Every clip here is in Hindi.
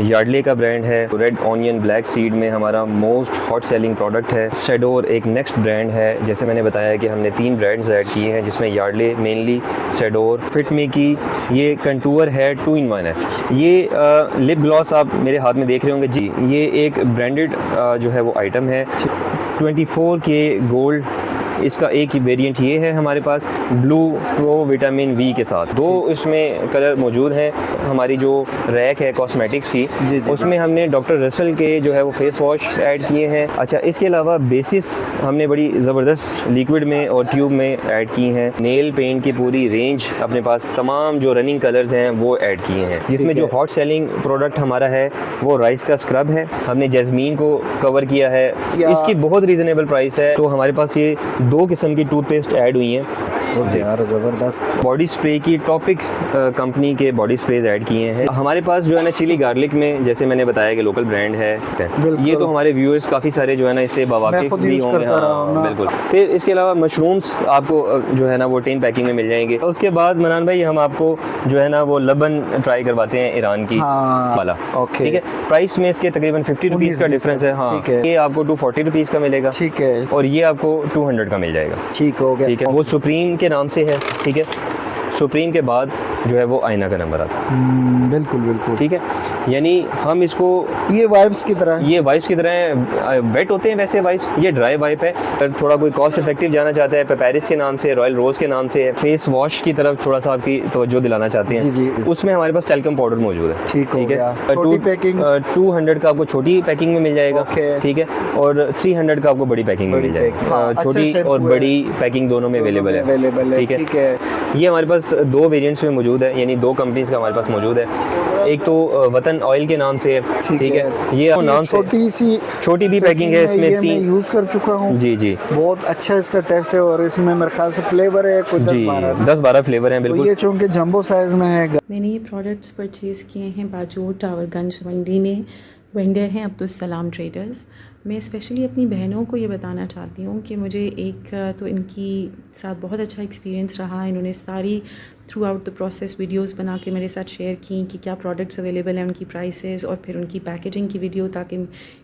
यार्डले का ब्रांड है। रेड ऑनियन ब्लैक सीड में हमारा मोस्ट हॉट सेलिंग प्रोडक्ट है। सेडोर एक नेक्स्ट ब्रांड है। जैसे मैंने बताया कि हमने 3 ब्रांड्स ऐड किए हैं, जिसमें यार्डले मेनली, सेडोर, फिटमी की ये कंटूर है 2 in 1 है। ये लिप ग्लॉस आप मेरे हाथ में देख रहे होंगे जी, ये एक ब्रांडेड जो है वो आइटम है। 24K गोल्ड इसका एक ही वेरिएंट ये है हमारे पास, ब्लू प्रो विटामिन वी के साथ। 2 इसमें कलर मौजूद हैं। हमारी जो रैक है कॉस्मेटिक्स की, उसमें हमने डॉक्टर रसल के जो है वो फेस वॉश ऐड किए हैं। अच्छा, इसके अलावा बेसिस हमने बड़ी ज़बरदस्त लिक्विड में और ट्यूब में ऐड की हैं। नेल पेंट की पूरी रेंज अपने पास, तमाम जो रनिंग कलर्स हैं वो ऐड किए हैं। जिसमें जो हॉट सेलिंग प्रोडक्ट हमारा है वो राइस का स्क्रब है। हमने जैस्मीन को कवर किया है, इसकी बहुत रीज़नेबल प्राइस है। तो हमारे पास ये 2 किस्म की टूथपेस्ट ऐड हुई हैं। यार ज़बरदस्त। बॉडी स्प्रे की टॉपिक कंपनी के बॉडी स्प्रेज ऐड किए हैं। हमारे पास जो है ना चिली गार्लिक में, जैसे मैंने बताया कि लोकल ब्रांड है, ये तो हमारे व्यूअर्स काफ़ी सारे जो है ना इससे बावाकिफ भी होंगे। हाँ, बिल्कुल। फिर इसके अलावा मशरूम्स आपको जो है ना वो 10 पैकिंग में मिल जाएंगे। उसके बाद मनान भाई हम आपको जो है ना वो लबन ट्राई करवाते हैं ईरान की वाला। ठीक है, प्राइस में इसके तकरीबन 50 रुपीज़ का डिफरेंस है। हाँ, ये आपको 240 रुपीज़ का मिलेगा। ठीक है, और ये आपको 200 का मिल जाएगा। ठीक हो गया। ठीक है, वो सुप्रीम के नाम से है। ठीक है, सुप्रीम के बाद जो है वो आईना का नंबर आता है। बिल्कुल बिल्कुल। ठीक है, यानी हम इसको ये वाइप्स की तरह वेट होते हैं वैसे वाइप्स, ये ड्राई वाइप है। अगर थोड़ा कोई कॉस्ट इफेक्टिव जाना चाहता है, पेपेरिस के नाम से, रॉयल रोज के नाम से है, फेस वॉश की तरफ थोड़ा सा आपकी तवज्जो दिलाना चाहते हैं, जी। उसमें हमारे पास टैल्कम पाउडर मौजूद है। ठीक है, छोटी पैकिंग 200 का आपको छोटी पैकिंग में मिल जाएगा। ठीक है, और 300 का आपको बड़ी पैकिंग में मिल जाएगा। छोटी और बड़ी पैकिंग दोनों में अवेलेबल है। ठीक है, ये हमारे पास 2 वेरिएंट्स में मौजूद है, यानी 2 कंपनीज का हमारे पास मौजूद है। एक तो वतन ऑयल के नाम से है। ठीक है, ये नाम छोटी भी पैकिंग है, इसमें 3 यूज़ कर चुका हूँ। जी, बहुत अच्छा इसका टेस्ट है। और इसमें मेरे ख्याल से फ्लेवर है कुछ 10-12 फ्लेवर हैं। बिल्कुल, ये चूँकि जंबो साइज़ में है। मैंने ये प्रोडक्ट्स परचेज़ किए हैं बाजू टावरगंज मंडी में। वेंडर हैं अब्दुल सलाम ट्रेडर्स। मैं स्पेशली अपनी बहनों को ये बताना चाहती हूँ कि मुझे एक तो इनकी साथ बहुत अच्छा एक्सपीरियंस रहा। इन्होंने सारी through out the process videos बना के मेरे साथ शेयर की कि क्या प्रोडक्ट्स अवेलेबल हैं, उनकी प्राइसेस, और फिर उनकी पैकेजिंग की वीडियो, ताकि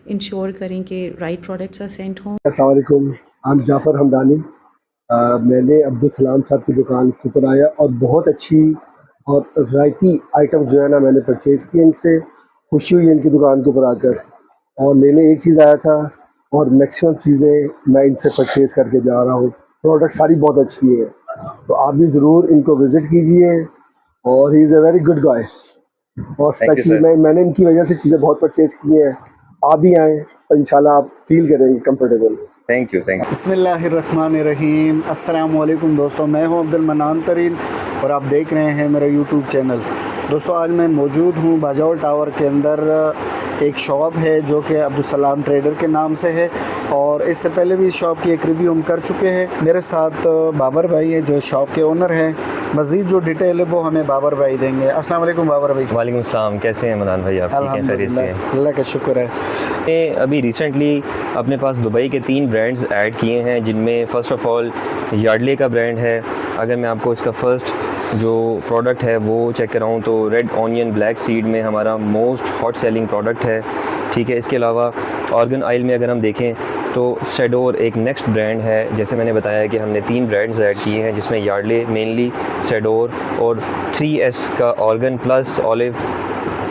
इंश्योर करें कि राइट प्रोडक्ट्स आर सेंट हों। अस्सलाम वालेकुम, I'm जाफ़र हमदानी। मैंने अब्दुल सलाम साहब की दुकान के ऊपर आया और बहुत अच्छी और रियायती आइटम जो है ना मैंने परचेज़ किए इनसे। खुशी हुई इनकी दुकान के ऊपर आकर, और लेने एक चीज़ आया था और मैक्सिमम चीज़ें मैं इनसे परचेज़ करके जा रहा हूँ। प्रोडक्ट सारी बहुत अच्छी है, तो आप भी ज़रूर इनको विज़िट कीजिए। और he is a very good guy. और स्पेशली मैंने इनकी वजह से चीज़ें बहुत परचेज़ की हैं। आप भी आएँ तो इंशाल्लाह आप फील करेंगे कंफर्टेबल। Thank you. बिस्मिल्लाहिर्रहमानिर्रहीम। अस्सलाम वालेकुम दोस्तों, मैं हूं अब्दुल मन्नान तरीन और आप देख रहे हैं मेरा यूट्यूब चैनल। दोस्तों, आज मैं मौजूद हूं बाजौर टावर के अंदर। एक शॉप है जो कि अब्दुल सलाम ट्रेडर के नाम से है, और इससे पहले भी इस शॉप की एक रिव्यू हम कर चुके हैं। मेरे साथ बाबर भाई हैं जो शॉप के ओनर हैं। मज़ीद जो डिटेल है वो हमें बाबर भाई देंगे। अस्सलाम वालेकुम बाबर भाई। वालेकुम अस्सलाम, कैसे हैं मनान भाई? आप ठीक हैं? खैरियत से हैं? अल्लाह का शुक्र है। मैं अभी रिसेंटली अपने पास दुबई के 3 ब्रांड्स ऐड किए हैं, जिनमें फ़र्स्ट ऑफ़ ऑल यार्डले का ब्रांड है। अगर मैं आपको इसका फ़र्स्ट जो प्रोडक्ट है वो चेक कराऊँ तो रेड ऑनियन ब्लैक सीड में हमारा मोस्ट हॉट सेलिंग प्रोडक्ट है। ठीक है, इसके अलावा ऑर्गन ऑयल में अगर हम देखें तो सेडोर एक नेक्स्ट ब्रांड है। जैसे मैंने बताया कि हमने 3 ब्रांड्स ऐड किए हैं, जिसमें यार्डले मेनली, सेडोर और 3S का ऑर्गन प्लस ऑलिव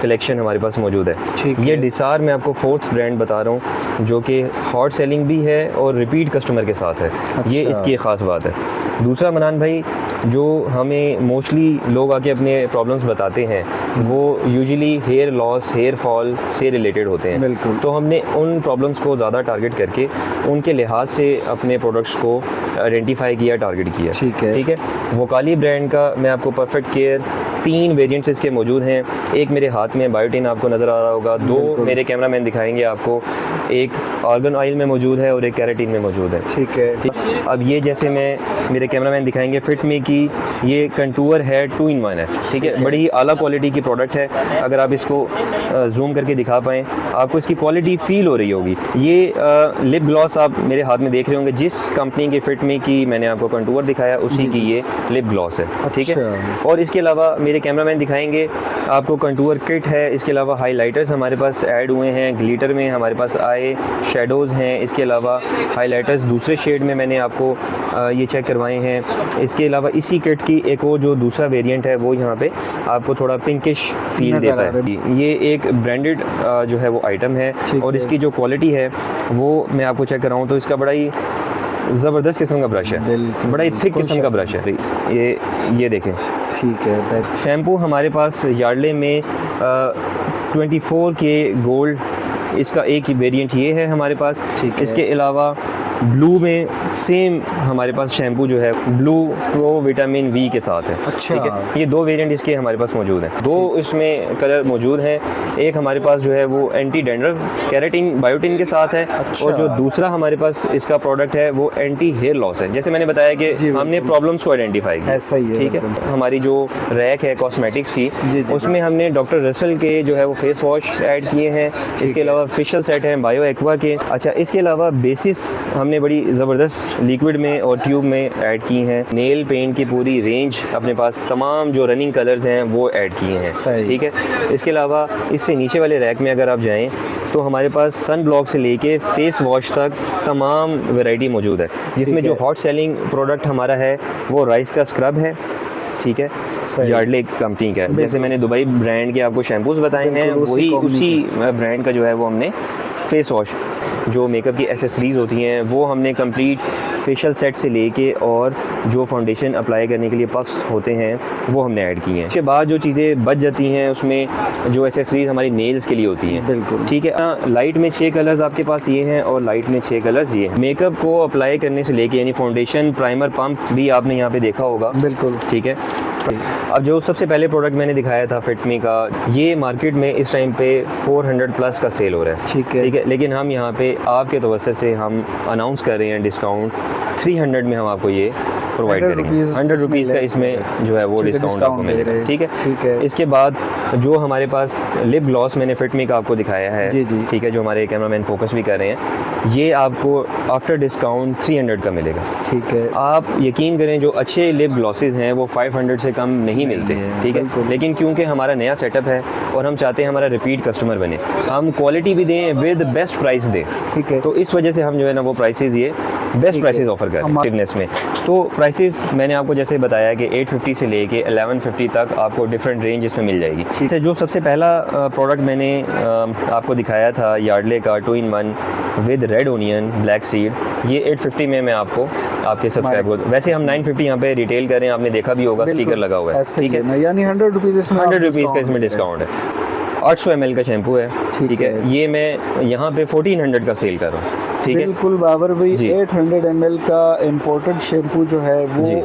कलेक्शन हमारे पास मौजूद है। ये डिसार मैं आपको 4th ब्रांड बता रहा हूँ, जो कि हॉट सेलिंग भी है और रिपीट कस्टमर के साथ है। ये इसकी एक ख़ास बात है। दूसरा मनान भाई, जो हमें मोस्टली लोग आके अपने प्रॉब्लम्स बताते हैं वो usually hair loss, hair fall से रिलेटेड होते हैं। बिल्कुल। तो हमने उन प्रॉब्लम्स को ज़्यादा टारगेट करके उनके लिहाज से अपने प्रोडक्ट्स को आइडेंटिफाई किया, टारगेट किया। ठीक है, वोकाली ब्रांड का मैं आपको परफेक्ट केयर 3 वेरिएंट्स इसके मौजूद हैं। एक मेरे हाथ में बायोटिन आपको नज़र आ रहा होगा, 2 मेरे कैमरामैन दिखाएंगे आपको, एक ऑर्गन ऑयल में मौजूद है और एक कैरेटीन में मौजूद है। ठीक है। अब ये जैसे मैं मेरे कैमरामैन दिखाएंगे, फिटमी की ये कंटूर है 2 in 1 है। ठीक है, बड़ी आला क्वालिटी की प्रोडक्ट है। अगर आप इसको जूम करके दिखा पाएँ, आपको इसकी क्वालिटी फील हो रही होगी। ये लिप ग्लॉस आप मेरे हाथ में देख रहे होंगे, जिस कंपनी की फिटमी की मैंने आपको कंटूर दिखाया उसी की ये लिप ग्लॉस है। ठीक है, और इसके अलावा मेरे कैमरामैन दिखाएंगे आपको कंटूर किट किट है, इसके अलावा हाइलाइटर्स हमारे पास ऐड हुए हैं, ग्लिटर में हमारे पास आए, शेडोज़ हैं, इसके अलावा हाइलाइटर्स दूसरे शेड में मैंने आपको ये चेक करवाए हैं। इसके अलावा इसी किट की एक और जो दूसरा वेरिएंट है वो यहाँ पे आपको थोड़ा पिंकिश फील देता है। ये एक ब्रांडेड जो है वो आइटम है और इसकी जो क्वालिटी है वो मैं आपको चेक कराऊँ तो इसका बड़ा ही ज़बरदस्त किस्म का ब्रश है, बड़ा ही थिक किस्म का ब्रश है। ये देखें, ठीक है। शैम्पू हमारे पास यार्डले में 24 के गोल्ड इसका एक वेरिएंट ये है हमारे पास। इसके अलावा ब्लू में सेम हमारे पास शैम्पू जो है ब्लू प्रो विटामिन वी के साथ है। अच्छा। ठीक है, ये दो वेरिएंट इसके हमारे पास मौजूद हैं, दो इसमें कलर मौजूद हैं। एक हमारे पास जो है वो एंटी डैंड्रफ केराटिन बायोटिन के साथ है। अच्छा। और जो दूसरा हमारे पास इसका प्रोडक्ट है वो एंटी हेयर लॉस है। जैसे मैंने बताया कि हमने प्रॉब्लम्स को आइडेंटिफाई किया, ऐसा ही है। ठीक है। हमारी जो रैक है कॉस्मेटिक्स की उसमें हमने डॉक्टर रसल के जो है वो फेस वॉश ऐड किए हैं। इसके अलावा फेशियल सेट हैं बायो एक्वा के। अच्छा, इसके अलावा बेसिस हमने बड़ी ज़बरदस्त लिक्विड में और ट्यूब में ऐड की हैं। नेल पेंट की पूरी रेंज अपने पास तमाम जो रनिंग कलर्स हैं वो ऐड किए हैं, ठीक है। इसके अलावा इससे नीचे वाले रैक में अगर आप जाएं तो हमारे पास सन ब्लॉक से लेके फेस वॉश तक तमाम वैरायटी मौजूद है, जिसमें जो हॉट सेलिंग प्रोडक्ट हमारा है वो राइस का स्क्रब है, ठीक है, यार्डले कंपनी का है। जैसे मैंने दुबई ब्रांड के आपको शैम्पूज़ बताए हैं वही उसी ब्रांड का जो है वो हमने फेस वॉश, जो मेकअप की एसेसरीज़ होती हैं वो हमने कंप्लीट फेशियल सेट से लेके और जो फाउंडेशन अप्लाई करने के लिए पफ्स होते हैं वो हमने ऐड किए हैं। उसके बाद जो चीज़ें बच जाती हैं उसमें जो एसेसरीज़ हमारी नेल्स के लिए होती हैं, बिल्कुल ठीक है। लाइट में 6 कलर्स आपके पास ये हैं और लाइट में 6 कलर्स ये हैं। मेकअप को अप्लाई करने से लेके यानी फाउंडेशन प्राइमर पंप भी आपने यहाँ पे देखा होगा, बिल्कुल ठीक है। अब जो सबसे पहले प्रोडक्ट मैंने दिखाया था फिटमी का, ये मार्केट में इस टाइम पे 400 प्लस का सेल हो रहा है, ठीक है। लेकिन हम यहाँ पे आपके तवज्जो से हम अनाउंस कर रहे हैं डिस्काउंट 300 में हम आपको ये प्रोवाइड करेंगे। 100 रुपीज़ का इसमें जो है वो डिस्काउंट आपको मिलेगा, ठीक है। इसके बाद जो हमारे पास लिप ग्लॉस मैंने फिटमी का आपको दिखाया है, ठीक है, जो हमारे कैमरामैन फोकस भी कर रहे हैं, ये आपको आफ्टर डिस्काउंट 300 का मिलेगा, ठीक है। आप यकीन करें जो अच्छे लिप ग्लॉसेस हैं वो 500 से कम नहीं मिलते, ठीक है। लेकिन क्योंकि हमारा नया सेटअप है और हम चाहते हैं हमारा रिपीट कस्टमर बने, हम क्वालिटी भी दें विद बेस्ट प्राइस दें, ठीक है। तो इस वजह से हम जो है ना वो प्राइसेस ये बेस्ट प्राइसेस ऑफर कर रहे हैं में। तो प्राइसेस मैंने आपको जैसे बताया कि 850 से लेके 1150 तक आपको डिफरेंट रेंज इसमें मिल जाएगी। ठीक है, जो सबसे पहला प्रोडक्ट मैंने आपको दिखाया था यार्डले का 2-in-1 with red onion black seed, ये 850 में मैं आपको आपके सब्सक्राइब को, वैसे हम 950 यहाँ पे रिटेल करें, आपने देखा भी होगा स्टिकर लगा हुआ है, ठीक है, यानी 100 रुपीज़ का इसमें डिस्काउंट है। 800 ml का शैम्पू है, ठीक है, ये मैं यहाँ पे 1400 का सेल कर रहा हूँ, ठीक है। बिल्कुल बाबर भाई, 800 ml का इम्पोर्टेड शैम्पू जो है वो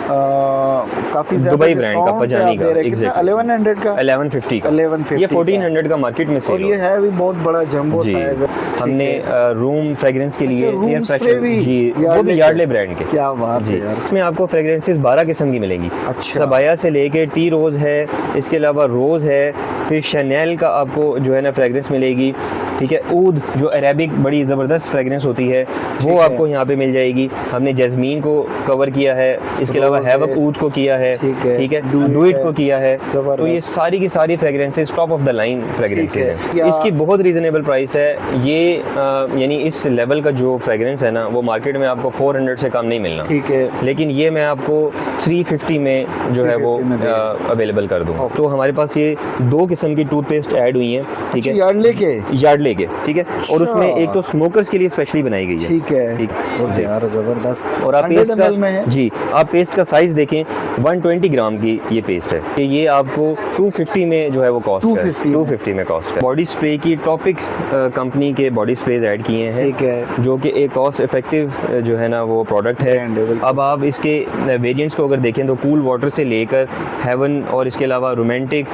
काफी ज्यादा दुबई ब्रांड का पजानी का, 1100 का 1150 का, 1150 ये 1400 का मार्केट में सेल, और ये है भी बहुत बड़ा जंबो साइज है। हमने रूम फ्रेग्रेंस के लिए एयर फ्रेशनर जी वो भी यार्डले ब्रांड के, क्या बात है यार। इसमें आपको फ्रेग्रेंसेस 12 किस्म की मिलेंगी। अच्छा, सबाया से लेके टी रोज है, इसके अलावा रोज है, फिर शैनेल का आपको जो है ना फ्रेग्रेंस मिलेगी, ठीक है। ऊद जो अरेबिक बड़ी ज़बरदस्त फ्रेग्रेंस होती है वो आपको यहाँ पे मिल जाएगी। हमने जैस्मीन को कवर किया है, इसके अलावा हैवक ऊद को किया है, ठीक है, डुइट को किया है। तो ये सारी की सारी fragrances top of the line fragrances हैं। इसकी बहुत रीजनेबल प्राइस है। ये यानी इस लेवल का जो फ्रेग्रेंस है ना वो मार्केट में आपको 400 से कम नहीं मिलना, ठीक है, लेकिन ये मैं आपको 350 में जो है वो अवेलेबल कर दूँ। तो हमारे पास ये 2 किस्म की टूथपेस्ट ऐड हुई हैं, ठीक है, यार्डले के, ठीक है, और उसमें एक तो स्मोकर्स के लिए स्पेशली बनाई गई है, ठीक है, ठीक है यार, जबरदस्त। और आप पेस्ट का जी आप पेस्ट का साइज देखें, 120 ग्राम की ये पेस्ट है कि ये आपको 250 में जो है वो कॉस्ट है, 250 में कॉस्ट है। बॉडी स्प्रे की टॉपिक कंपनी के बॉडी स्प्रेज ऐड किए हैं, ठीक है, जो कि एक कॉस्ट इफेक्टिव जो है ना वो प्रोडक्ट है। अब आप इसके वेरिएंट्स को अगर देखें तो कूल वाटर से लेकर हेवन और इसके अलावा रोमांटिक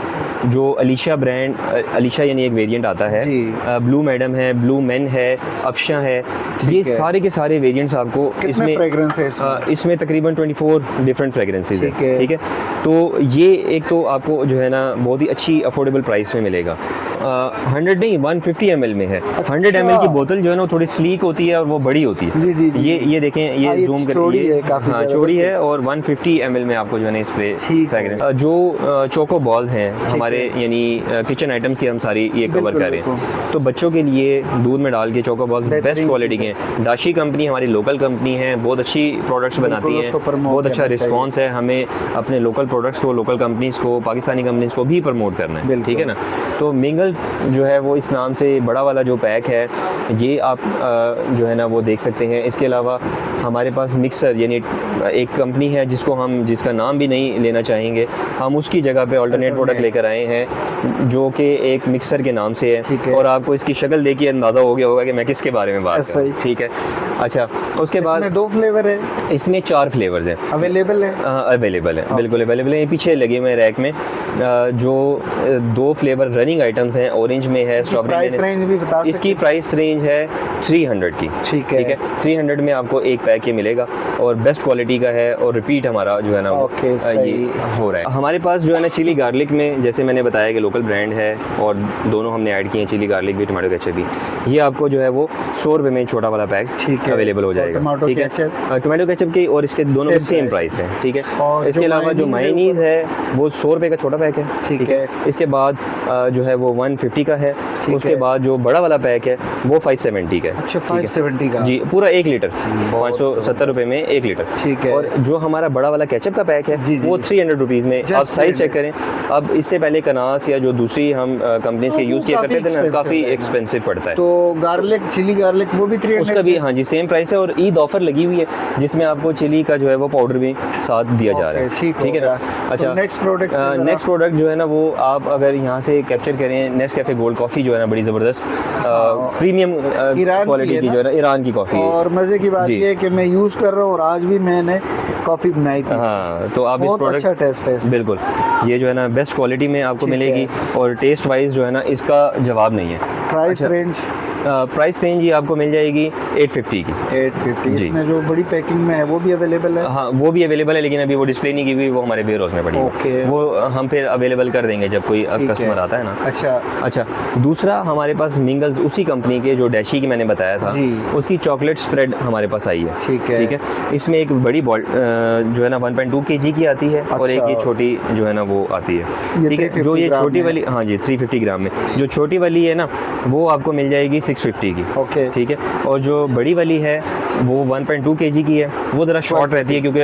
जो अलीशा ब्रांड, अलीशा यानी एक वेरिएंट आता है, ब्लू मैडम है, ब्लू मैन है, अफशा है, ये सारे के सारे वेरिएंट्स आपको इसमें फ्रेग्रेंस है इसमें तकरीबन 24 डिफरेंट फ्रेगरेंसेज ठीक है। है, ठीक है। तो ये एक तो आपको जो है ना बहुत ही अच्छी अफोर्डेबल प्राइस में मिलेगा। 100 नहीं 150 ml में है। 100 ml की बोतल जो है ना वो थोड़ी स्लीक होती है और वो बड़ी होती है। जी, जी, जी। ये देखें, ये हाँ, ये जूम चौड़ी करके है काफी हाँ ज़्यादा, चौड़ी बिल्कुल। है और 150 ml में आपको जो है ना स्प्रे ठीक फ्रेगरेंस है। जो चोको बॉल्स हैं हमारे यानी किचन आइटम्स की हम सारी ये कवर बिल्कुल, कर रहे हैं। बिल्कुल। तो बच्चों के लिए दूध में डाल के चोको बॉल्स बेहतरीन बेस्ट क्वालिटी के चीज़ हैं। डाशी कंपनी हमारी लोकल कंपनी है, बहुत अच्छी प्रोडक्ट्स बनाती उसको हैं, promote बहुत अच्छा करना चाहिए। रिस्पांस है। हमें अपने लोकल प्रोडक्ट्स को, लोकल कंपनीज को, पाकिस्तानी कंपनीज को भी प्रमोट करना है, बिल्कुल। ठीक है ना। तो मिंगल्स जो है वो इस नाम से बड़ा वाला जो पैक है ये आप जो है ना वो देख सकते हैं। इसके अलावा हमारे पास मिक्सर यानी एक कंपनी है जिसका नाम भी नहीं लेना चाहेंगे, हम उसकी जगह पे अल्टरनेट प्रोडक्ट लेकर आए हैं जो कि एक मिक्सर के नाम से ठीक है। है। और आपको इसकी शक्ल देखिए अंदाज़ा हो गया होगा कि मैं किसके बारे में बात कर ऐसा रहा ही। हूँ, ठीक है। अच्छा, उसके बाद इसमें 2 फ्लेवर है, इसमें 4 फ्लेवर्स हैं अवेलेबल है। अवेलेबल है, बिल्कुल अवेलेबल है। ये पीछे लगे हुए हैं रैक में जो 2 फ्लेवर रनिंग आइटम्स हैं, ऑरेंज में है, स्ट्रॉबेरी प्राइस में। रेंज भी बता सकते इसकी प्राइस रेंज है 300 की, ठीक है। 300 में आपको एक पैक ये मिलेगा और बेस्ट क्वालिटी का है और रिपीट हमारा जो है ना वो, ओके, ये सही। हो रहा है। हमारे पास जो है ना चिली गार्लिक में जैसे मैंने बताया कि लोकल ब्रांड है और दोनों हमने ऐड किए हैं, चिली गार्लिक भी, टमाटो केचप भी। ये आपको जो है वो 100 रुपये में छोटा वाला पैक ठीक है। अवेलेबल हो और जाएगा, टमाटो ठीक है। केचप? टमाटो केचप की और इसके दोनों Same सेम price प्राइस है, ठीक है। और इसके जो अलावा जो मायनीज़ है मायनीज है वो 100 रुपये का छोटा पैक है, ठीक है। इसके बाद जो है वो 150 का है। ठीक उसके है। बाद जो बड़ा वाला पैक है वो 570 का है। अच्छा, ठीक है। 570 का। जी, पूरा 1 लीटर, बहुत 570 रुपये में 1 लीटर, ठीक है। और जो हमारा बड़ा वाला केचप का पैक है जी, जी, वो जी। 300 रुपीज़ में। Just आप साइज़ 300 चेक करें। अब इससे पहले कनास या जो दूसरी हम कंपनीज के वो यूज़ किया काफ़ी करते थे ना, expensive काफ़ी है ना। एक्सपेंसिव पड़ता है। तो गार्लिक, चिली गार्लिक वो भी 300 उसका भी हाँ जी सेम प्राइस है और ईद ऑफर लगी हुई है जिसमें आपको चिली का जो है वो पाउडर भी साथ दिया जा रहा है, ठीक है होगा। ना। अच्छा, तो नेक्स्ट प्रोडक्ट नेक्स्ट प्रोडक्ट जो है ना वो आप अगर यहाँ से कैप्चर करें, नेस्कैफे गोल्ड कॉफ़ी जो है ना बड़ी ज़बरदस्त प्रीमियम ईरान क्वालिटी की जो है ना ईरान की कॉफ़ी है। और मज़े की बात जी। ये है कि मैं यूज़ कर रहा हूँ और आज भी मैंने कॉफ़ी बनाई थी। हाँ, तो आप इस बहुत प्रोडक्ट अच्छा टेस्ट है इसका। बिल्कुल, ये जो है ना बेस्ट क्वालिटी में आपको ठीक मिलेगी और टेस्ट वाइज जो है ना इसका जवाब नहीं है। प्राइस रेंज प्राइस रेंज ये आपको मिल जाएगी 850 की। 850। जी। इसमें जो बड़ी पैकिंग में है वो भी अवेलेबल है। हाँ, वो भी अवेलेबल है, लेकिन अभी वो डिस्प्ले नहीं की हुई, वो हमारे वेयर हाउस में पड़ी है। ओके। वो हम फिर अवेलेबल कर देंगे जब कोई ठीक कस्टमर है। आता है ना। अच्छा, अच्छा, दूसरा हमारे पास मिंगल्स उसी कंपनी के जो डैशी की मैंने बताया था, जी। उसकी चॉकलेट स्प्रेड हमारे पास आई है। ठीक है। ठीक है। इसमें एक बड़ी बॉल जो है ना 1.2 kg की आती है और एक अच्छा। ये छोटी जो है ना वो आती है, ये ठीक है। 350 जो ये ग्राम छोटी में। वाली, हाँ जी 350 ग्राम में, जो छोटी वाली है ना वो आपको मिल जाएगी 650 की। ओके। ठीक है। और जो बड़ी वाली है वो 1.2 kg की है, वो ज़रा शॉर्ट रहती है क्योंकि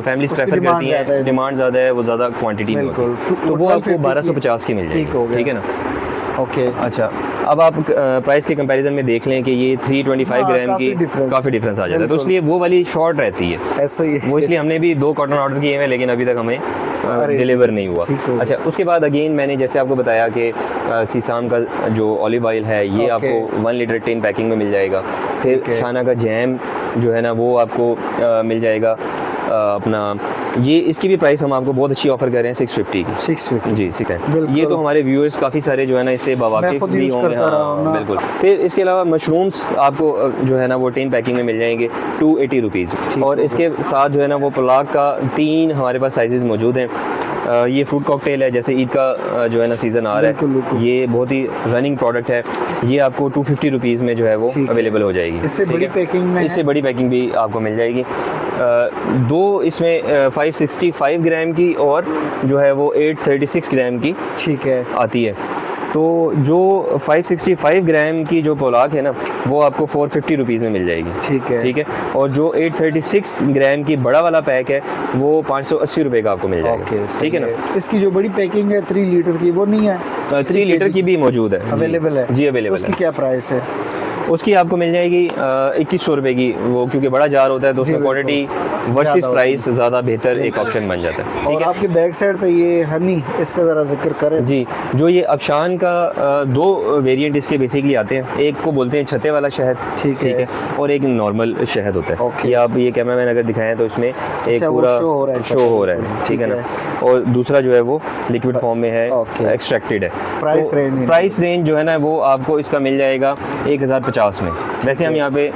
फैमिलीज उसकी प्रेफर डिमांड करती ज़्यादा हैं, है। डिमांड ज़्यादा है, वो ज़्यादा क्वांटिटी में होती बिल्कुल। है, तो वो आपको 1250 1250 की मिल ठीक हो जाएगी, गया। ठीक है ना। ओके। अच्छा, अब आप प्राइस के कंपैरिजन में देख लें कि ये 325 हाँ, ग्राम काफ़ी की difference। काफ़ी डिफरेंस आ जाता है, तो बिल्कुल। इसलिए वो वाली शॉर्ट रहती है। ऐसा ही है। वो इसलिए हमने भी 2 कॉटन ऑर्डर किए हैं लेकिन अभी तक हमें अरे, डिलीवर नहीं हुआ। ठीक हो गया। अच्छा, उसके बाद अगेन मैंने जैसे आपको बताया कि सीसाम का जो ऑलिव ऑयल है ये ओके। आपको 1 लीटर टिन पैकिंग में मिल जाएगा। फिर ठीक है। शाना का जैम जो है ना वो आपको मिल जाएगा अपना, ये इसकी भी प्राइस हम आपको बहुत अच्छी ऑफर कर रहे हैं 650 की। 650। जी, ठीक है। बिल्कुल। ये तो हमारे व्यूअर्स काफ़ी सारे जो है ना इससे मैं बावाकिफ खुद भी यूज़ होंगे। करता रहा हूँ ना। बिल्कुल। फिर इसके अलावा मशरूम्स आपको जो है ना वो टिन पैकिंग में मिल जाएंगे 280 रुपीज़। ठीक और है। इसके साथ जो है ना वो पुलाव का 3 हमारे पास साइजेस मौजूद हैं। ये फ्रूट कॉकटेल है, जैसे ईद का जो है ना सीज़न आ रहा बिल्कुल, है, बिल्कुल। ये बहुत ही रनिंग प्रोडक्ट है। ये आपको 250 रुपीज़ में जो है वो ठीक है। अवेलेबल हो जाएगी। इससे ठीक बड़ी है? पैकिंग में है? इससे बड़ी पैकिंग भी आपको मिल जाएगी। 2 इसमें 565 ग्राम की और जो है वो 836 ग्राम की ठीक है। आती है। तो जो 565 ग्राम की जो पोलाक है ना वो आपको 450 रुपीज़ में मिल जाएगी। ठीक है। ठीक है। और जो 836 ग्राम की बड़ा वाला पैक है वो 580 रुपये का आपको मिल ओके, जाएगा। सही ठीक है ना। इसकी जो बड़ी पैकिंग है 3 लीटर की वो नहीं है? 3 लीटर की भी मौजूद है। अवेलेबल है? जी, अवेलेबल उसकी है। क्या प्राइस है? उसकी आपको मिल जाएगी 2100 रुपये की, वो क्योंकि बड़ा जार होता है तो उसमें बिल्कुल। क्वांटिटी वर्सेस ज़्यादा प्राइस ज़्यादा बेहतर एक ऑप्शन बन जाता है। और आपके बैक साइड पे ये हनी, इसका ज़रा जिक्र करें। जी, जो ये अफशान दो वेरिएंट इसके बेसिकली आते हैं, एक को बोलते हैं छत्ते वाला शहद, ठीक है। और एक नॉर्मल शहद होता है। ओके। ये आप ये कैमरामैन अगर दिखाएं तो इसमें एक अच्छा, वो पूरा शो हो रहा है, शो हो रहा है, ठीक है ना। और दूसरा जो है वो लिक्विड फॉर्म में है, ओके। एक्सट्रैक्टेड है। Price range? प्राइस रेंज जो है ना वो आपको इसका मिल जाएगा 1050 में। वैसे हम यहाँ पे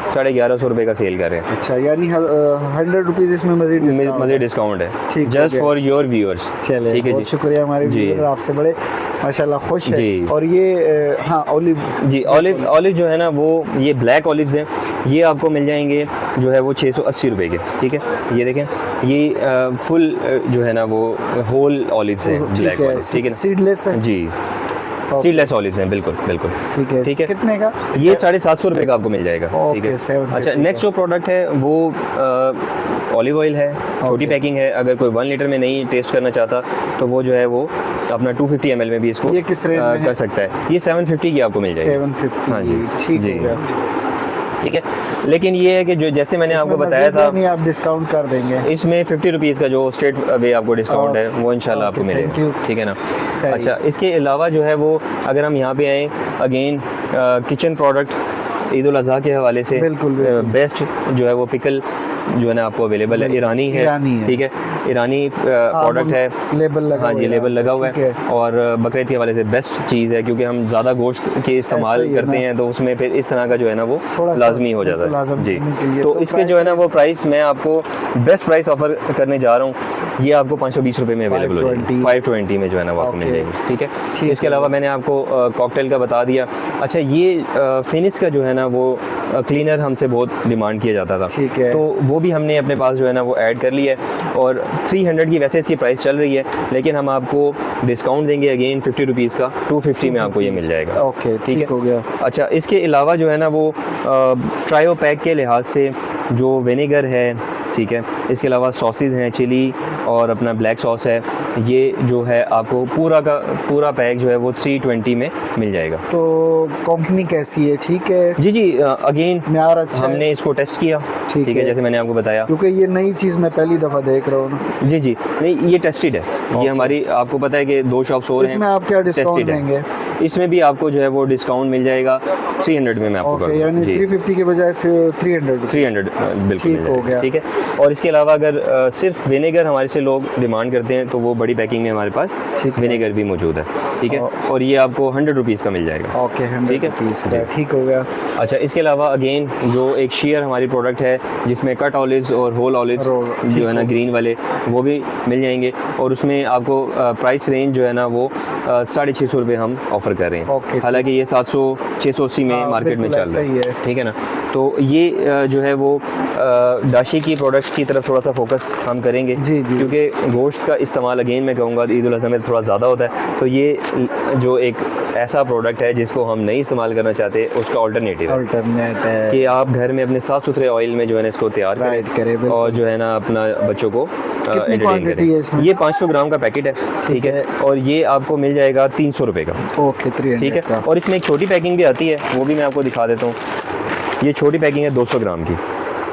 1150 रुपये का सेल कर रहे हैं। अच्छा, यानी 100 रुपीज़ इसमें मज़ीद डिस्काउंट है, ठीक, just okay. For your viewers. चले, ठीक है बहुत जी। शुक्रिया हमारे जी। व्यूअर, आपसे बड़े माशाल्लाह खुश है। जी। और ये हाँ ऑलिव जी, ऑलिव जो है ना वो ये ब्लैक ऑलिव्स हैं, ये आपको मिल जाएंगे जो है वो 680 रुपये के, ठीक है। ये देखें, ये फुल जो है ना वो होल ऑलिव्स हैं, ब्लैक ऑलिव, ठीक है ना। सीडलेस है जी, ओके। सीडलेस ऑलिव्स हैं, बिल्कुल बिल्कुल। ठीक है, ठीक है। कितने का? ये 750 रुपये का आपको मिल जाएगा, ठीक ओके, है। 750 अच्छा, नेक्स्ट जो प्रोडक्ट है वो ऑलिव ऑयल है, छोटी ओके। पैकिंग है। अगर कोई 1 लीटर में नहीं टेस्ट करना चाहता तो वो जो है वो अपना 250 ml में भी इसको ये किस रेंज में है? कर सकता है। ये 750 की आपको मिल जाएगी। 750, हाँ जी, ठीक जी। हो गया। ठीक है, लेकिन ये है कि जो जैसे मैंने आपको इसमें बताया मज़ीद था, नहीं आप डिस्काउंट कर देंगे? इसमें 50 रुपीज़ का जो स्ट्रेट वे आपको डिस्काउंट है ओके, वो इंशाल्लाह आपको ओके, थैंक मिलेगा, यू। ठीक है ना। सही। अच्छा, इसके अलावा जो है वो अगर हम यहाँ पे आएँ again kitchen product Eid ul Azha के हवाले से बिल्कुल, बिल्कुल। बेस्ट जो है वो पिकल जो है ना आपको अवेलेबल है, ईरानी है, ठीक है। ईरानी प्रोडक्ट है, लेबल लगा हाँ हुआ जी, है, लेबल लगा हुआ ठीक है। और बकरीद के हवाले से बेस्ट चीज़ है, क्योंकि हम ज़्यादा गोश्त के इस्तेमाल ऐसा ही है करते ना। हैं तो उसमें फिर इस तरह का जो है ना वो थोड़ा सा लाजमी हो जाता बिल्कुल है लाज़म जी। करनी चाहिए। तो तो इसके जो है ना वो प्राइस मैं आपको बेस्ट प्राइस ऑफर करने जा रहा हूँ। ये आपको 520 रुपये में अवेलेबल हो जाएगी, 520 में जो है ना वो आपको मिल ओके। जाएगी, ठीक है। ठीक इसके है। अलावा मैंने आपको कॉकटेल का बता दिया। अच्छा, ये फिनिश का जो है ना वो क्लीनर हमसे बहुत डिमांड किया जाता था, ठीक है। तो वो भी हमने अपने पास जो है ना वो ऐड कर लिया है। और 300 की वैसे इसकी प्राइस चल रही है, लेकिन हम आपको डिस्काउंट देंगे अगेन 50 रुपीज़ का, 250 में आपको ये मिल जाएगा, ओके, ठीक हो गया। अच्छा, इसके अलावा जो है ना वो ट्रायो पैक के लिहाज से जो विनेगर है, ठीक है। इसके अलावा सॉसेज हैं, चिली और अपना ब्लैक सॉस है, ये जो है आपको पूरा का पूरा पैक जो है वो 320 में मिल जाएगा। तो कंपनी कैसी है? ठीक है, जी जी, अगेन म्यार अच्छा है? हमने इसको टेस्ट किया, ठीक ठीक है, है। जैसे मैंने आपको बताया। क्योंकि ये नई चीज़ मैं पहली दफ़ा देख रहा हूँ ना। जी जी, नहीं ये टेस्टेड है, ये हमारी आपको पता है कि 2 शॉप्स और हैं। इसमें आप क्या डिस्काउंट Tested है। देंगे? इसमें भी आपको जो है वो डिस्काउंट मिल जाएगा 300 में मैं आपको ओके, कर यानी 350 के बजाय फिर 300 300 बिल्कुल ठीक मिल हो जाएगा, गया। ठीक है। और इसके अलावा अगर सिर्फ विनेगर हमारे से लोग डिमांड करते हैं तो वो बड़ी पैकिंग में हमारे पास ठीक है। विनेगर भी मौजूद है, ठीक है। और ये आपको 100 रुपीज़ का मिल जाएगा, ओके, 100 ठीक है। रुपीज़ जी। का, ठीक हो गया। अच्छा, इसके अलावा अगेन जो एक शेयर हमारी प्रोडक्ट है जिसमें कट ऑलिव्स और होल ऑलिव्स ठीक जो है ना ग्रीन वाले वो भी मिल जाएंगे। और उसमें आपको प्राइस रेंज जो है ना वो 650 रुपये हम ऑफ़र कर रहे ओके, हैं। हालांकि ये 700-680 में हाँ, मार्केट में बिल्कुल चल रहा ऐसा ही है, है। ठीक है ना। तो ये जो है वो डाशी की प्रोडक्ट्स की तरफ थोड़ा सा फोकस हम करेंगे, जी, जी। क्योंकि गोश्त का इस्तेमाल अगेन मैं कहूँगा ईद उल अज़हा में थोड़ा ज़्यादा होता है। तो ये जो एक ऐसा प्रोडक्ट है जिसको हम नहीं इस्तेमाल करना चाहते, उसका अल्टरनेटिव है अल्टरनेट है कि आप घर में अपने साफ़ सुथरे ऑयल में जो है ना इसको तैयार राइट करें, करें बिल्कुल। और जो है ना अपना बच्चों को कितनी entertain quantity है इसमें? करें। ये 500 ग्राम का पैकेट है, ठीक है। और ये आपको मिल जाएगा 300 रुपये का, ओके, 300 ठीक है। का। और इसमें एक छोटी पैकिंग भी आती है, वो भी मैं आपको दिखा देता हूँ। ये छोटी पैकिंग है 200 ग्राम की,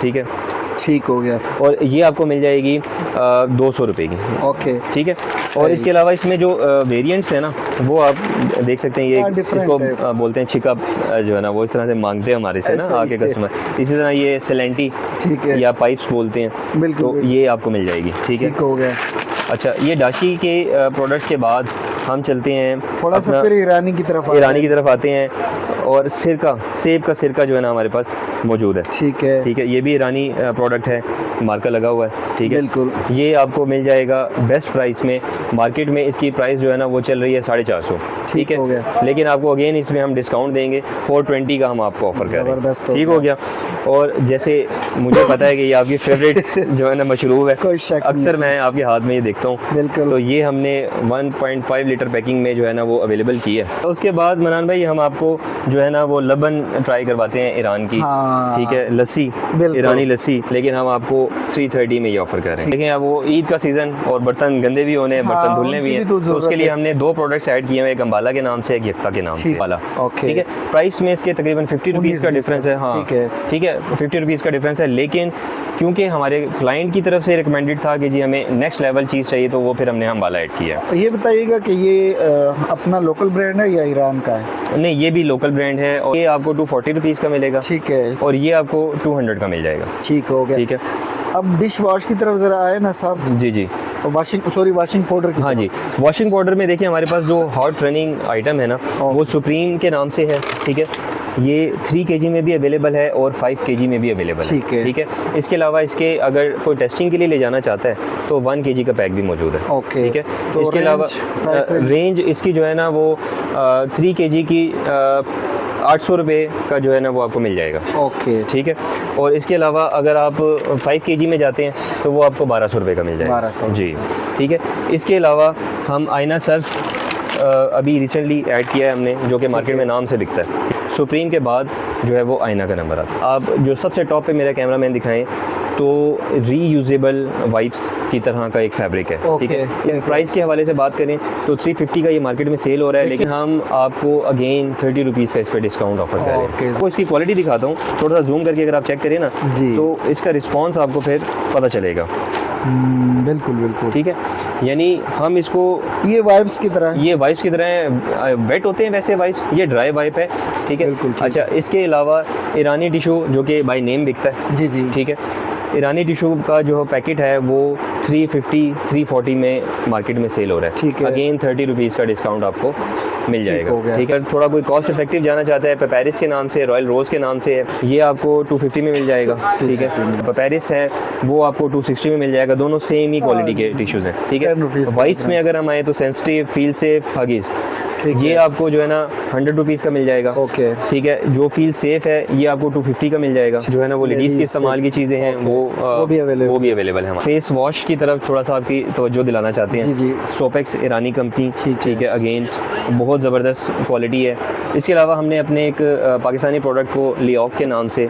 ठीक है। ठीक हो गया, और ये आपको मिल जाएगी 200 रुपये की, ओके। ठीक है। सही। और इसके अलावा इसमें जो वेरिएंट्स हैं ना वो आप देख सकते हैं। हाँ, ये different इसको है। बोलते हैं छिका जो है ना वो इस तरह से मांगते हैं हमारे से ना ऐसा ही आके है। कस्टमर। इसी तरह ये सेलेंटी ठीक है, या पाइप्स बोलते हैं, बिल्कुल, तो बिल्कुल। ये आपको मिल जाएगी, ठीक है। ठीक हो गया। अच्छा, ये डाशी के प्रोडक्ट्स के बाद हम चलते हैं थोड़ा सा अपना फिर ईरानी की तरफ आते ईरानी हैं। की तरफ आते हैं। और सिरका, सेब का सिरका जो है ना हमारे पास मौजूद है, ठीक है, ठीक है। ये भी ईरानी प्रोडक्ट है, मार्का लगा हुआ है, ठीक है। बिल्कुल। ये आपको मिल जाएगा बेस्ट प्राइस में। मार्केट में इसकी प्राइस जो है ना वो चल रही है 450, ठीक हो है। गया। लेकिन आपको अगेन इसमें हम डिस्काउंट देंगे, 420 का हम आपको ऑफर कर रहे ज़बरदस्त हैं, हो ठीक हो गया। और जैसे मुझे पता है कि ये आपकी फेवरेट जो है ना मशरूब है, कोई शक नहीं अक्सर मैं आपके हाथ में ये देखता हूँ, बिल्कुल। तो ये हमने 1.5 लीटर पैकिंग में जो है ना वो अवेलेबल की है। तो उसके बाद मनान भाई हम आपको जो है ना वो लबन ट्राई करवाते हैं ईरान की, हाँ। ठीक है, लस्सी, बिल्कुल। ईरानी लस्सी, लेकिन हम आपको 330 में ये ऑफर कर रहे हैं। लेकिन अब वो ईद का सीज़न और बर्तन गंदे भी होने हैं, हाँ, बर्तन धुलने उनकी भी भी हैं, तो तो ज़रूरत उसके लिए है। हमने 2 प्रोडक्ट्स ऐड किए हैं, एक अम्बाला के नाम से, एक यफ्ता के नाम से ठीक, वाला, ओके। ठीक है। प्राइस में इसके तकरीबन 50 रुपीज़ का 19-20 डिफरेंस है, हाँ ठीक है। ठीक है, 50 रुपीज़ का डिफरेंस है, लेकिन क्योंकि हमारे क्लाइंट की तरफ से रिकमेंडेड था कि जी हमें नेक्स्ट लेवल चीज़ चाहिए, तो वो फिर हमने अम्बाला ऐड किया। ये बताइएगा कि ये अपना लोकल ब्रांड है या ईरान का है? नहीं, ये भी लोकल ब्रांड है और ये आपको 240 रुपीज़ का मिलेगा, ठीक है, और ये आपको 200 का मिल जाएगा। ठीक हो गया। ठीक है, अब डिश वॉश की तरफ ज़रा आए ना साहब, जी जी, वाशिंग पाउडर की हाँ तरफ। जी। वॉशिंग पाउडर में देखिए हमारे पास जो हॉट रनिंग आइटम है ना, वो सुप्रीम के नाम से है, ठीक है। ये 3 kg में भी अवेलेबल है और 5 kg में भी अवेलेबल ठीक है। ठीक है। इसके अलावा इसके अगर कोई टेस्टिंग के लिए ले जाना चाहता है तो 1 kg का पैक भी मौजूद है, ओके। ठीक है। तो इसके अलावा प्राइस रेंज इसकी जो है ना वो 3 kg की 800 रुपये का जो है ना वो आपको मिल जाएगा, ओके, ठीक है। और इसके अलावा अगर आप 5 kg में जाते हैं तो वो आपको 1200 रुपये का मिल जाएगा, 1200 जी, ठीक है। इसके अलावा हम आईना सर्फ अभी रिसेंटली ऐड किया है हमने, जो कि मार्केट में नाम से बिकता है। सुप्रीम के बाद जो है वो आईना का नंबर आता है। आप जो सबसे टॉप पे मेरा कैमरामैन दिखाएं तो रीयूजेबल वाइप्स की तरह का एक फैब्रिक है, ठीक है। प्राइस के हवाले से बात करें तो 350 का ये मार्केट में सेल हो रहा है, लेकिन हम आपको अगेन 30 रुपीज़ का इस पर डिस्काउंट ऑफर कर रहे हैं। आपको इसकी क्वालिटी दिखाता हूँ, थोड़ा सा जूम करके अगर आप चेक करें ना जी। तो इसका रिस्पॉन्स आपको फिर पता चलेगा, बिल्कुल बिल्कुल, ठीक है। यानी हम इसको ये वाइब्स की तरह, ये वाइप्स की तरह वेट होते हैं वैसे वाइप्स, ये ड्राई वाइप है, ठीक है। बिल्कुल, ठीक। अच्छा, इसके अलावा ईरानी टिशू जो कि बाय नेम बिकता है, जी जी, ठीक है। ईरानी टिशू का जो पैकेट है वो 350-340 में मार्केट में सेल हो रहा है, ठीक है। अगेन 30 रुपीज़ का डिस्काउंट आपको मिल हो जाएगा, गया। ठीक है। थोड़ा कोई कॉस्ट इफेक्टिव जाना चाहता है, पेपेरिस के नाम से, रॉयल रोज़ के नाम से है, ये आपको 250 में मिल जाएगा, ठीक है। पेपेरिस है वो आपको 260 में मिल जाएगा, दोनों सेम ही क्वालिटी के टिश्यूज़ हैं, ठीक है। 10 रुपीज़ वाइट्स में अगर हम आए तो सेंसिटिव, फील सेफ, हगीज़, ठीक ये है। आपको जो है ना 100 रुपीज़ का मिल जाएगा, ओके, ठीक है। जो फील सेफ है ये आपको 250 का मिल जाएगा, जो है ना वो लेडीज़ की Ladies इस्तेमाल की चीज़ें हैं, ओके। वो वो भी अवेलेबल है हमारे। फेस वॉश की तरफ थोड़ा सा आपकी तवज्जो दिलाना चाहते हैं, जी जी, सोपेक्स ईरानी कंपनी, ठीक है। अगेन बहुत ज़बरदस्त क्वालिटी है। इसके अलावा हमने अपने एक पाकिस्तानी प्रोडक्ट को लियोक के नाम से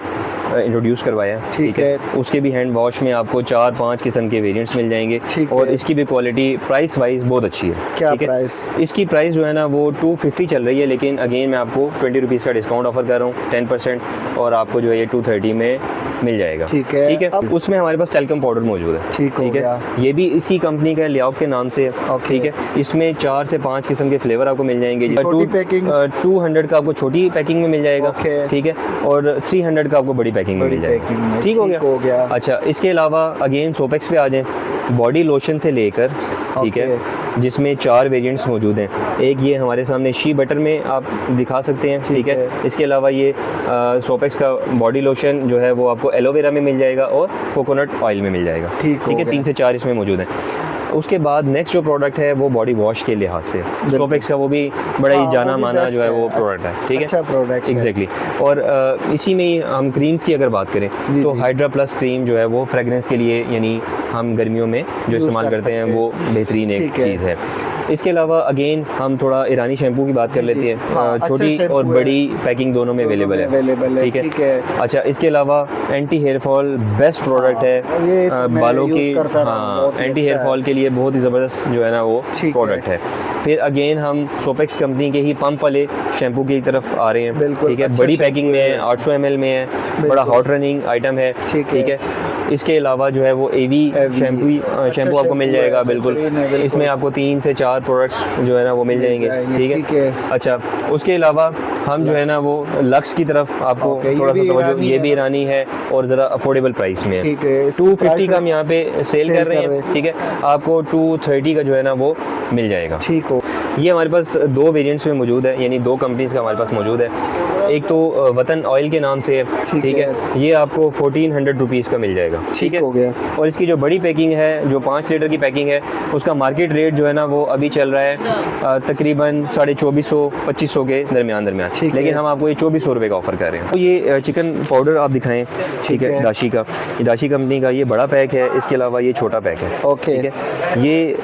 इंट्रोड्यूस करवाया, ठीक है। उसके भी हैंड वॉश में आपको 4-5 किस्म के वेरिएंट्स मिल जाएंगे, ठीक और है। इसकी भी क्वालिटी प्राइस वाइज बहुत अच्छी है। क्या ठीक है? प्राइस? इसकी प्राइस जो है ना वो 250 चल रही है, लेकिन अगेन मैं आपको 20 रुपीज़ का डिस्काउंट ऑफर कर रहा हूँ 10%, और आपको जो है ये 230 में मिल जाएगा। ठीक है। ठीक है। अब उसमें हमारे पास टेलकम पाउडर मौजूद है, ठीक हो है। गया। ये भी इसी कंपनी का है, लियाओ के नाम से है, ओके। ठीक है। इसमें 4 से 5 किस्म के फ्लेवर आपको मिल जाएंगे। छोटी पैकिंग 200 का आपको छोटी पैकिंग में मिल जाएगा, ओके। ठीक है, और 300 का आपको बड़ी पैकिंग में बड़ी मिल पैकिंग जाएगा। में, ठीक हो गया। गया। अच्छा, इसके अलावा अगेन सोपेक्स पे आ जाएं, बॉडी लोशन से लेकर, ठीक है, जिसमें 4 वेरिएंट्स मौजूद हैं। एक ये हमारे सामने शी बटर में आप दिखा सकते हैं, ठीक है। इसके अलावा ये सोपेक्स का बॉडी लोशन जो है वो आपको एलोवेरा में मिल जाएगा और कोकोनट ऑयल में मिल जाएगा, ठीक है। 3 से 4 इसमें मौजूद हैं। उसके बाद नेक्स्ट जो प्रोडक्ट है वो बॉडी वॉश के लिहाज से सोपेक्स का, वो भी बड़ा ही जाना माना जो है वो प्रोडक्ट है, ठीक है। अच्छा प्रोडक्ट, एग्जैक्टली। और इसी में ही हम क्रीम्स की अगर बात करें तो हाइड्रा प्लस क्रीम जो है वो फ्रेगरेंस के लिए, यानी हम गर्मियों में जो इस्तेमाल करते हैं वो बेहतरीन एक चीज़ है। इसके अलावा अगेन हम थोड़ा ईरानी शैम्पू की बात कर लेते हैं। छोटी और बड़ी पैकिंग दोनों में अवेलेबल है, ठीक है। अच्छा, इसके अलावा anti hair fall best product है बालों की, एंटी हेयर फॉल के लिए बहुत ही ज़बरदस्त जो है ना वो प्रोडक्ट है। फिर अगेन हम सोपेक्स कंपनी के ही पंप वाले शैम्पू की तरफ आ रहे हैं, ठीक है। बड़ी पैकिंग में है, 800 ml में है, बड़ा हॉट रनिंग आइटम है, ठीक है। इसके अलावा जो है वो एवी शैम्पू आपको मिल जाएगा, बिल्कुल। इसमें आपको 3 से 4 प्रोडक्ट्स जो है ना वो मिल जाएंगे, ठीक है। अच्छा, उसके अलावा हम जो है ना वो लक्स की तरफ आपको थोड़ा सा तवज्जो, ये भी ईरानी है और ज़रा अफोर्डेबल प्राइस में है। 250 का हम यहाँ पे सेल कर रहे हैं, ठीक है। आपको 230 का जो है ना वो मिल जाएगा, ठीक हो। ये हमारे पास 2 वेरिएंट्स में मौजूद है, यानी 2 कंपनीज़ का हमारे पास मौजूद है। एक तो वतन ऑयल के नाम से है, ठीक है। ये आपको 1400 रुपीज़ का मिल जाएगा, जाएगा। ठीक है, हो गया। और इसकी जो बड़ी पैकिंग है, जो 5 लीटर की पैकिंग है, उसका मार्केट रेट जो है ना वो अभी चल रहा है तकरीबन 2400-2500 के दरमियान। ठीक लेकिन है। हम आपको ये 2400 रुपये का ऑफर कर रहे हैं। तो ये चिकन पाउडर आप दिखाएं। ठीक है, दाशी का, ये दाशी कंपनी का ये बड़ा पैक है, इसके अलावा ये छोटा पैक है। ओके। ठीक है, ये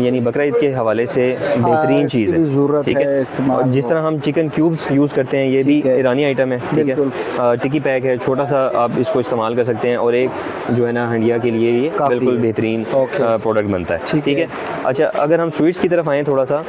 यानी बकरा ईद के हवाले से बेहतरीन इसकी चीज़ भी ज़रूरत ठीक है इस्तेमाल और जिस तरह हम चिकन क्यूब्स यूज़ करते हैं, ये भी ठीक है। ईरानी आइटम है। ठीक बिल्कुल। है, टिक्की पैक है, छोटा सा आप इसको इस्तेमाल कर सकते हैं और एक जो है ना हंडिया के लिए ये काफ़ी बिल्कुल है। बेहतरीन ओके। प्रोडक्ट बनता है। ठीक ठीक है। है, अच्छा अगर हम स्वीट्स की तरफ आएँ थोड़ा सा,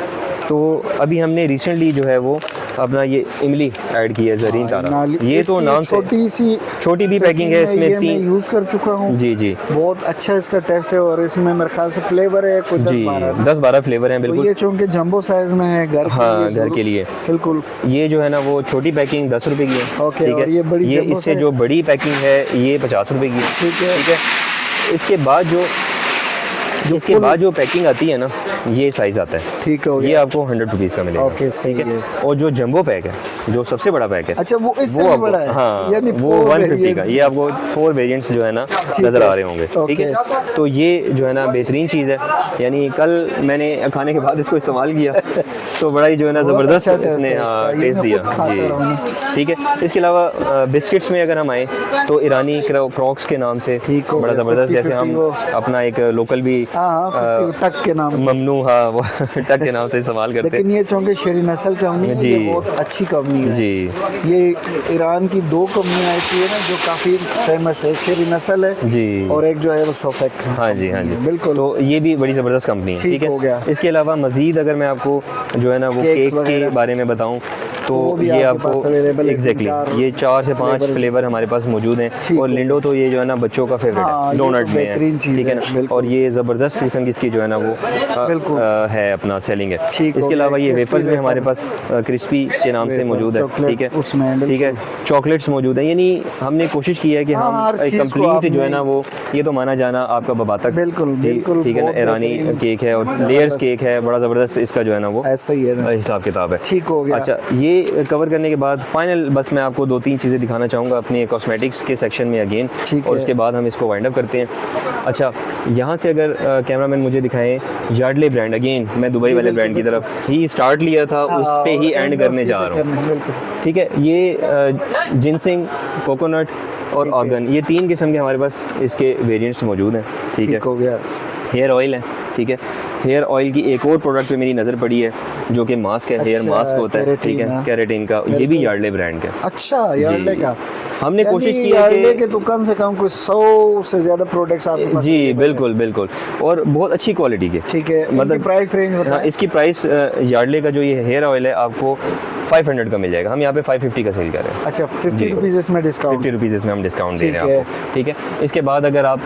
तो अभी हमने रिसेंटली जो है वो अपना ये इमली ऐड की है, ज़रीन तारा। ये तो नाम से छोटी भी पैकिंग है, इसमें मैं 3 यूज़ कर चुका हूँ। जी जी बहुत अच्छा इसका टेस्ट है और इसमें मेरे ख्याल से फ्लेवर है कुछ जी 10-12 फ्लेवर हैं तो बिल्कुल। ये चूँकि जंबो साइज में है घर हाँ, के लिए घर के लिए बिल्कुल। ये जो है ना वो छोटी पैकिंग 10 रुपए की है। ओके, ठीक है, और ये बड़ी ये जंबो इससे साइज? जो बड़ी पैकिंग है ये 50 रुपए की है। ठीक है। ठीक है, इसके बाद जो पैकिंग आती है ना, ये साइज आता है। ठीक हो ये गया। आपको 100 रुपीज़ का मिलेगा। ओके, सही ठीक है। और जो जंबो पैक है, जो सबसे बड़ा पैक है, अच्छा वो इससे भी आपको- बड़ा है। हाँ, यानी वो 4 150 का। variant। ये आपको 4 वेरिएंट्स जो है ना नज़र आ रहे होंगे। ठीक है, तो ये जो है ना बेहतरीन चीज़ है। यानी कल मैंने खाने के बाद इसको इस्तेमाल किया तो बड़ा ही जो है ना बहुत ज़बरदस्त अच्छा इसने taste है इसका। ये टेस्ट मैं दिया खुद खाता रहूँ। जी। ठीक है, इसके अलावा बिस्किट्स में अगर हम आए तो ईरानी क्रॉक्स के नाम से ठीक हो बड़ा गया। ज़बरदस्त, 50-50 जैसे हम वो। अपना एक लोकल भी हाँ, 50 टक के नाम से। ममनू, हाँ वो टक के नाम से इस्तेमाल करते लेकिन ये चूँकि शेरी नस्ल कंपनी है, जी। ये बहुत अच्छी कंपनी है। जी ये ईरान की 2 कंपनियां ऐसी है ना जो काफ़ी फेमस है, शेरी नस्ल है जी। और एक जो है वो सोफेक। हाँ जी, हाँ जी, बिल्कुल। तो ये भी बड़ी ज़बरदस्त कंपनी है। ठीक ठीक हो है, गया। इसके अलावा मज़ीद अगर मैं आपको जो है ना वो केक्स केक्स के वगैरह बारे में बताऊं तो वो भी ये आपके पास available है, एग्जैक्टली 4 ये 4 से 5 फ्लेवर फ्लेवर हमारे पास मौजूद हैं। ठीक और है। लिंडो तो ये जो है ना बच्चों का फेवरेट हाँ, है, ये डोनट तो में बेहतरीन चीज़ ठीक है है, ना, बिल्कुल। और ये ज़बरदस्त किस्म की इसकी जो है ना वो बिल्कुल। है अपना सेलिंग है। ठीक हो इसके गया, अलावा ये crispy वेफर्स में हमारे वेफर। पास क्रिस्पी के नाम से वेफर, मौजूद है। चॉकलेट ठीक है, उसमें ठीक है, चॉकलेट्स मौजूद है। यानी हमने कोशिश की है कि हाँ, हम हर एक चीज़ को कंप्लीट जो है आपने- ना वो ये तो माना जाना आपका बबा तक बिल्कुल, जी, बिल्कुल, ठीक है ना, बहुत ईरानी बेहतरीन। केक है और ज़बरदस्त। लेयर्स केक है, बड़ा ज़बरदस्त इसका जो है ना वो ऐसा ही है ना। हिसाब किताब है। ठीक हो गया। अच्छा, ये कवर करने के बाद फाइनल बस मैं आपको 2-3 चीज़ें दिखाना चाहूँगा अपने कॉस्मेटिक्स के सेक्शन में अगेन, ठीक और है। उसके बाद हम इसको वाइंड अप करते हैं। अच्छा, यहाँ से अगर कैमरामैन मुझे दिखाएं, यार्डले ब्रांड, अगेन मैं दुबई वाले ब्रांड की तरफ ही स्टार्ट लिया था, उस पे ही एंड करने जा रहा हूँ। बिल्कुल। ठीक है, ये जिनसिंग, कोकोनट और ऑर्गन, ये 3 किस्म के हमारे पास इसके वेरिएंट्स मौजूद हैं। ठीक है, ठीक हो गया। हेयर ऑयल है। ठीक है, हेयर ऑयल की एक और प्रोडक्ट पे मेरी नज़र पड़ी है जो कि मास्क है, हेयर अच्छा, मास्क होता है। ठीक है, केराटिन, केराटिन का, ये भी यार्डले ब्रांड का है। अच्छा, यार्डले जी। का हमने यानी कोशिश की है यार्डले कि के तो कम से कम कुछ 100 से ज़्यादा प्रोडक्ट्स आपके पास जी available हैं। बिल्कुल बिल्कुल, और बहुत अच्छी क्वालिटी के। ठीक है, मतलब मतलब प्राइस रेंज हाँ, बताएं। इसकी प्राइस यार्डले का जो ये हेयर ऑयल है आपको 500 का मिल जाएगा। हम यहाँ पे 550 का सेल कर रहे हैं। अच्छा, 50 जी। रुपीज़ इसमें डिस्काउंट। 50 रुपीज़ इसमें हम डिस्काउंट दे रहे ठीक हैं आपको। ठीक है, इसके बाद अगर आप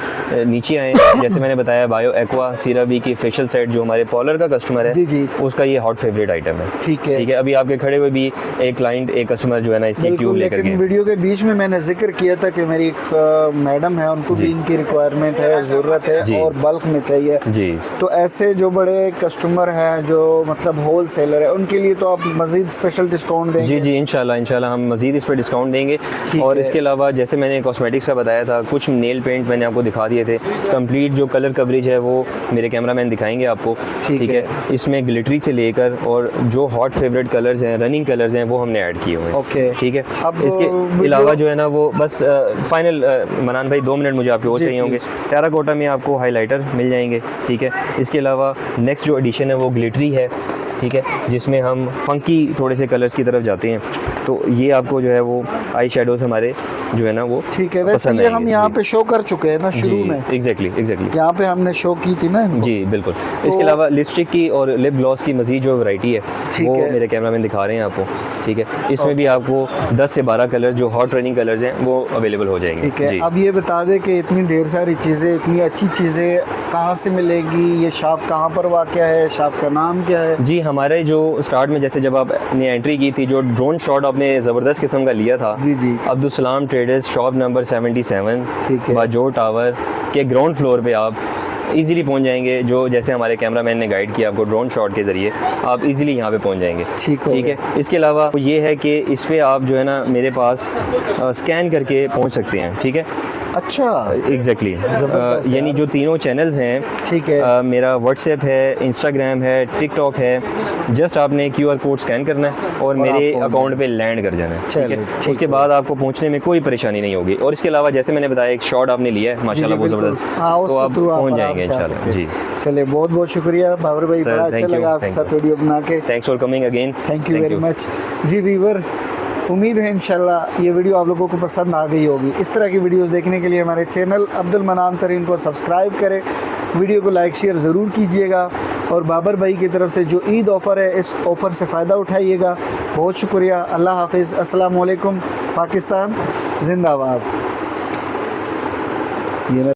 नीचे आए, जैसे मैंने बताया बायो एक्वा सीरावी की फेशियल सेट, जो हमारे पॉलर का कस्टमर है जी, जी। उसका ये हॉट फेवरेट आइटम है। ठीक है। ठीक है, अभी आपके खड़े हुए भी एक क्लाइंट, एक कस्टमर जो है ना इसकी ट्यूब बिल्कुल, लेकर लेकिन गए। वीडियो के बीच में मैंने जिक्र किया था कि मेरी एक मैडम है, उनको भी जी। इनकी रिक्वायरमेंट है, ज़रूरत जी। है और बल्क में चाहिए। जी तो ऐसे जो बड़े कस्टमर हैं जो मतलब होल सेलर है, उनके लिए तो आप मज़ीद स्पेशल डिस्काउंट देंगे। जी जी, इंशाल्लाह हम मज़ीद इस पर डिस्काउंट देंगे। ठीक और है। इसके अलावा जैसे मैंने कॉस्मेटिक्स का बताया था, कुछ नेल पेंट मैंने आपको दिखा दिए थे। कंप्लीट जो कलर कवरेज है वो मेरे कैमरामैन दिखाएंगे आपको। ठीक है। इसमें ग्लिटरी से लेकर और जो हॉट फेवरेट कलर्स हैं, रनिंग कलर्स हैं, वो हमने ऐड किए हुए हैं। ओके। ठीक है, अब इसके वीडियो- अलावा जो है ना वो बस फाइनल मनान भाई 2 मिनट मुझे आपके और जी, चाहिए होंगे। प्लीज़। टेराकोटा में आपको हाइलाइटर मिल जाएंगे। ठीक है, इसके अलावा नेक्स्ट जो एडिशन है वो ग्लिटरी है। ठीक है, जिसमें हम फंकी थोड़े से कलर्स की तरफ जाते हैं, तो ये आपको जो है वो आई शेडोज़ हमारे जो है ना वो ठीक है, वैसे पसंद ये हम आएंगे। यहाँ जी। पे शो कर चुके हैं ना शुरू जी, में। एग्जैक्टली यहाँ पे हमने शो की थी ना इनको। जी बिल्कुल। इसके अलावा लिपस्टिक की और लिप ग्लॉस की मजीद जो वैरायटी है ठीक वो है। मेरे कैमरामैन दिखा रहे हैं आपको। ठीक है, इसमें भी आपको 10 से 12 कलर जो हॉट रनिंग कलर्स हैं वो अवेलेबल हो जाएंगे। ठीक है, जी। अब ये बता दें कि इतनी ढेर सारी चीज़ें, इतनी अच्छी चीज़ें कहाँ से मिलेगी? ये शॉप कहाँ पर वाक़या है? शॉप का नाम क्या है? जी, हमारे जो स्टार्ट में जैसे जब आपने एंट्री की थी, जो ड्रोन शॉट आपने ज़बरदस्त किस्म का लिया था, जी, जी। Abdul Salam traders shop number 77 ठीक है। बाजोर टावर के ग्राउंड फ्लोर पे आप इजीली पहुंच जाएंगे। जो जैसे हमारे कैमरामैन ने गाइड किया आपको ड्रोन शॉट के ज़रिए, आप इजीली यहाँ पे पहुंच जाएंगे। ठीक है। इसके अलावा ये है कि इस पर आप जो है ना मेरे पास स्कैन करके पहुँच सकते हैं। ठीक है, अच्छा, एग्जैक्टली यानी जो तीनों चैनल्स हैं, ठीक है, मेरा व्हाट्सएप है, इंस्टाग्राम है, टिकटॉक है, जस्ट आपने QR कोड स्कैन करना है और मेरे अकाउंट पे लैंड कर जाना है। ठीक है, उसके बाद आपको पहुंचने में कोई परेशानी नहीं होगी। और इसके अलावा जैसे मैंने बताया एक शॉट आपने लिया है माशाल्लाह बहुत ज़बरदस्त, तो आप पहुंच जाएंगे इंशाल्लाह। जी चलिए, बहुत बहुत शुक्रिया बाबर भाई, बड़ा अच्छा लगा आपके साथ वीडियो बना के। Thanks for coming again. Thank you very much. जी वीवर, उम्मीद है इंशाल्लाह ये वीडियो आप लोगों को पसंद आ गई होगी। इस तरह की वीडियोस देखने के लिए हमारे चैनल अब्दुल मनान तरीन को सब्सक्राइब करें, वीडियो को लाइक शेयर ज़रूर कीजिएगा और बाबर भाई की तरफ से जो ईद ऑफ़र है इस ऑफ़र से फ़ायदा उठाइएगा। बहुत शुक्रिया। अल्लाह हाफिज़। अस्सलाम वालेकुम। पाकिस्तान जिंदाबाद। ये